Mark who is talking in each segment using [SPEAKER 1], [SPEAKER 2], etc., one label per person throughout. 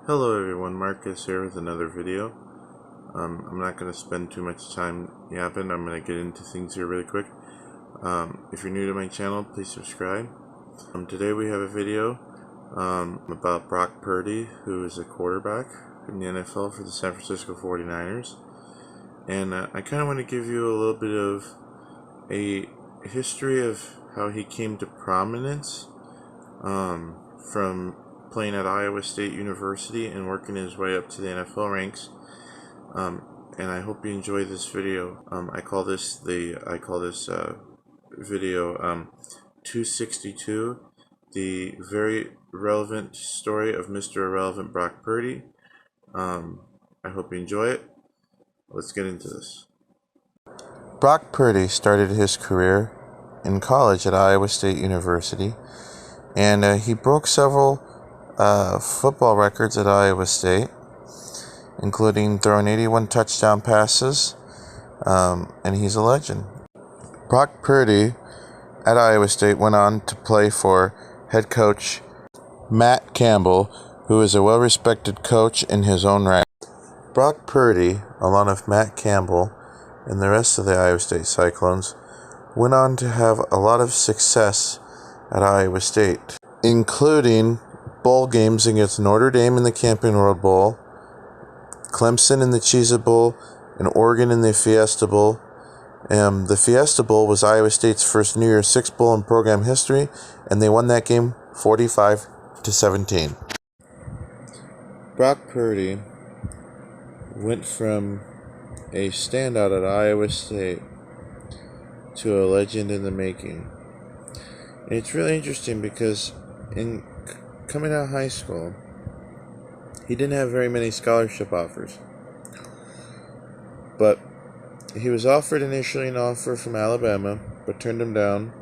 [SPEAKER 1] Hello everyone, Marcus here with another video. I'm not going to spend too much time yapping. I'm going to get into things here really quick. If you're new to my channel, please subscribe. Today we have a video about Brock Purdy, who is a quarterback in the NFL for the San Francisco 49ers. And I kind of want to give you a little bit of a history of how he came to prominence from playing at Iowa State University and working his way up to the NFL ranks. And I hope you enjoy this video. I call this video 262, the very relevant story of Mr. Irrelevant Brock Purdy. I hope you enjoy it. Let's get into this. Brock Purdy started his career in college at Iowa State University, and he broke several football records at Iowa State, including throwing 81 touchdown passes, and he's a legend. Brock Purdy at Iowa State went on to play for head coach Matt Campbell, who is a well-respected coach in his own right. Brock Purdy, along with Matt Campbell and the rest of the Iowa State Cyclones, went on to have a lot of success at Iowa State, including bowl games against Notre Dame in the Camping World Bowl, Clemson in the Cheez-It Bowl, and Oregon in the Fiesta Bowl. The Fiesta Bowl was Iowa State's first New Year's Six Bowl in program history, and they won that game 45-17. Brock Purdy went from a standout at Iowa State to a legend in the making. And it's really interesting because in coming out of high school, he didn't have very many scholarship offers. But he was offered initially an offer from Alabama, but turned him down.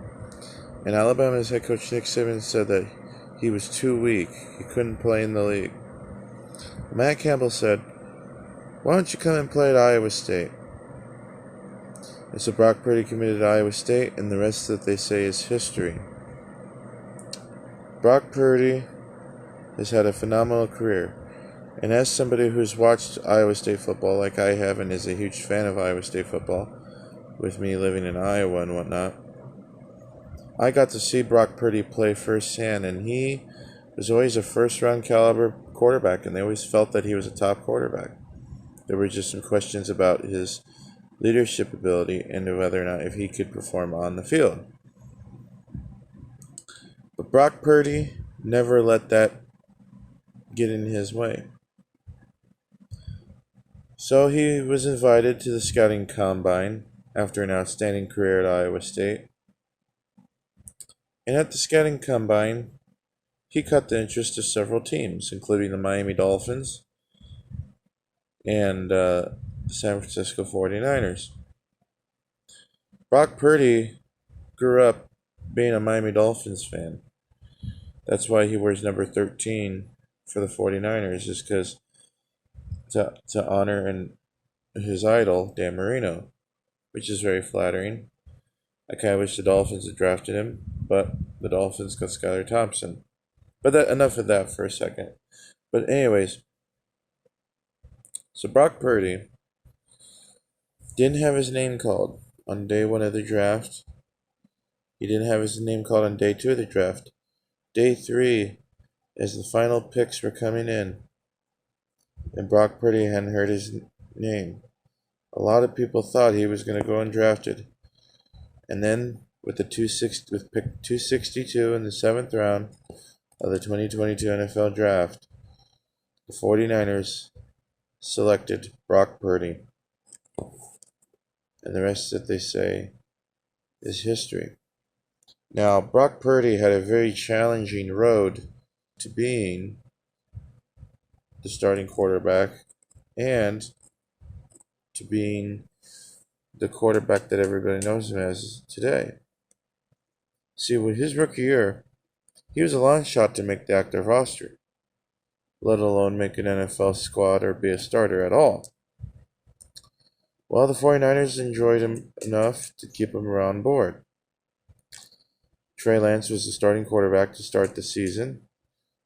[SPEAKER 1] And Alabama's head coach Nick Saban said that he was too weak. He couldn't play in the league. Matt Campbell said, "Why don't you come and play at Iowa State?" And so Brock Purdy committed to Iowa State, and the rest that they say is history. Brock Purdy has had a phenomenal career. And as somebody who's watched Iowa State football like I have and is a huge fan of Iowa State football, with me living in Iowa and whatnot, I got to see Brock Purdy play firsthand, and he was always a first-round caliber quarterback, and they always felt that he was a top quarterback. There were just some questions about his leadership ability and whether or not if he could perform on the field. But Brock Purdy never let that get in his way. So he was invited to the scouting combine after an outstanding career at Iowa State. And at the scouting combine, he caught the interest of several teams, including the Miami Dolphins and the San Francisco 49ers. Brock Purdy grew up being a Miami Dolphins fan. That's why he wears number 13 for the 49ers, is because to honor his idol, Dan Marino, which is very flattering. I kind of wish the Dolphins had drafted him, but the Dolphins got Skylar Thompson. But enough of that for a second. But anyways, so Brock Purdy didn't have his name called on day one of the draft. He didn't have his name called on day two of the draft. Day three, as the final picks were coming in, and Brock Purdy hadn't heard his name. A lot of people thought he was going to go undrafted. And then with pick 262 in the 7th round of the 2022 NFL Draft, the 49ers selected Brock Purdy. And the rest that they say is history. Now, Brock Purdy had a very challenging road to being the starting quarterback and to being the quarterback that everybody knows him as today. See, with his rookie year, he was a long shot to make the active roster, let alone make an NFL squad or be a starter at all. Well, the 49ers enjoyed him enough to keep him on board. Trey Lance was the starting quarterback to start the season,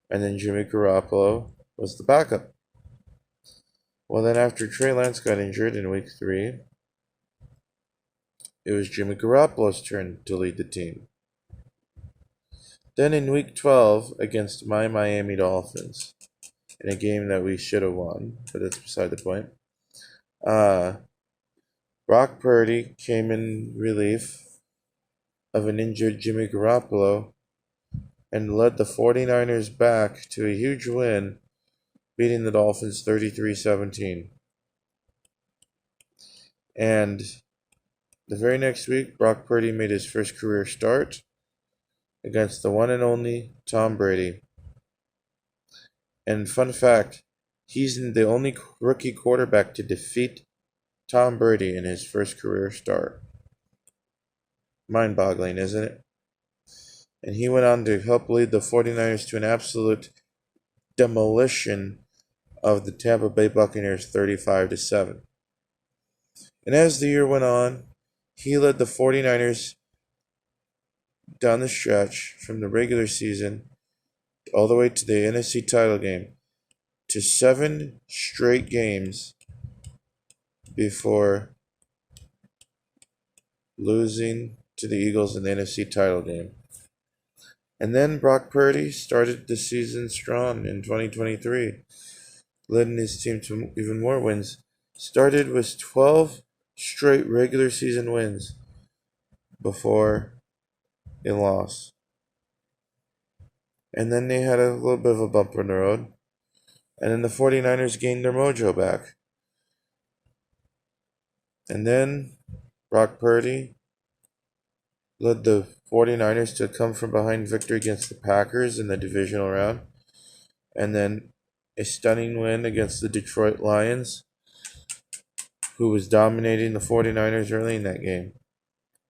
[SPEAKER 1] and then Jimmy Garoppolo was the backup. Well, then after Trey Lance got injured in week 3, it was Jimmy Garoppolo's turn to lead the team. Then in week 12 against my Miami Dolphins, in a game that we should have won, but that's beside the point, Brock Purdy came in relief of an injured Jimmy Garoppolo and led the 49ers back to a huge win, beating the Dolphins 33-17. And the very next week, Brock Purdy made his first career start against the one and only Tom Brady. And fun fact, he's the only rookie quarterback to defeat Tom Brady in his first career start. Mind-boggling, isn't it? And he went on to help lead the 49ers to an absolute demolition of the Tampa Bay Buccaneers 35-7. And as the year went on, he led the 49ers down the stretch from the regular season all the way to the NFC title game to 7 straight games before losing to the Eagles in the NFC title game. And then Brock Purdy started the season strong in 2023, leading his team to even more wins. Started with 12 straight regular season wins before a loss. And then they had a little bit of a bump in the road. And then the 49ers gained their mojo back. And then Brock Purdy led the 49ers to a come from behind victory against the Packers in the divisional round. And then a stunning win against the Detroit Lions, who was dominating the 49ers early in that game.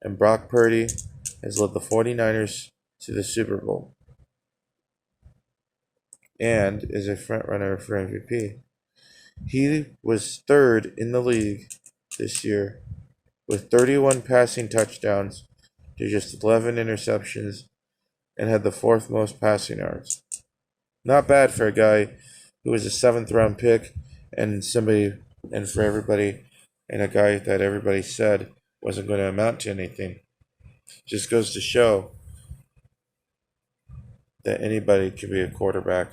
[SPEAKER 1] And Brock Purdy has led the 49ers to the Super Bowl and is a frontrunner for MVP. He was third in the league this year with 31 passing touchdowns to just 11 interceptions and had the 4th most passing yards. Not bad for a guy who was a 7th round pick and for everybody, and a guy that everybody said wasn't going to amount to anything. Just goes to show that anybody can be a quarterback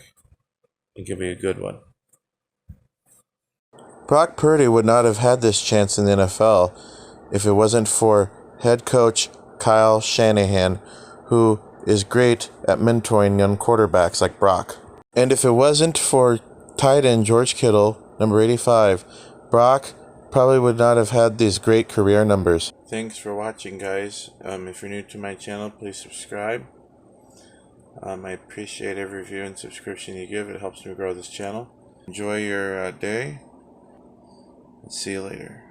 [SPEAKER 1] and can be a good one. Brock Purdy would not have had this chance in the NFL if it wasn't for head coach Kyle Shanahan, who is great at mentoring young quarterbacks like Brock. And if it wasn't for tight end George Kittle, number 85, Brock probably would not have had these great career numbers. Thanks for watching, guys. If you're new to my channel, please subscribe. I appreciate every review and subscription you give. It helps me grow this channel. Enjoy your day. See you later.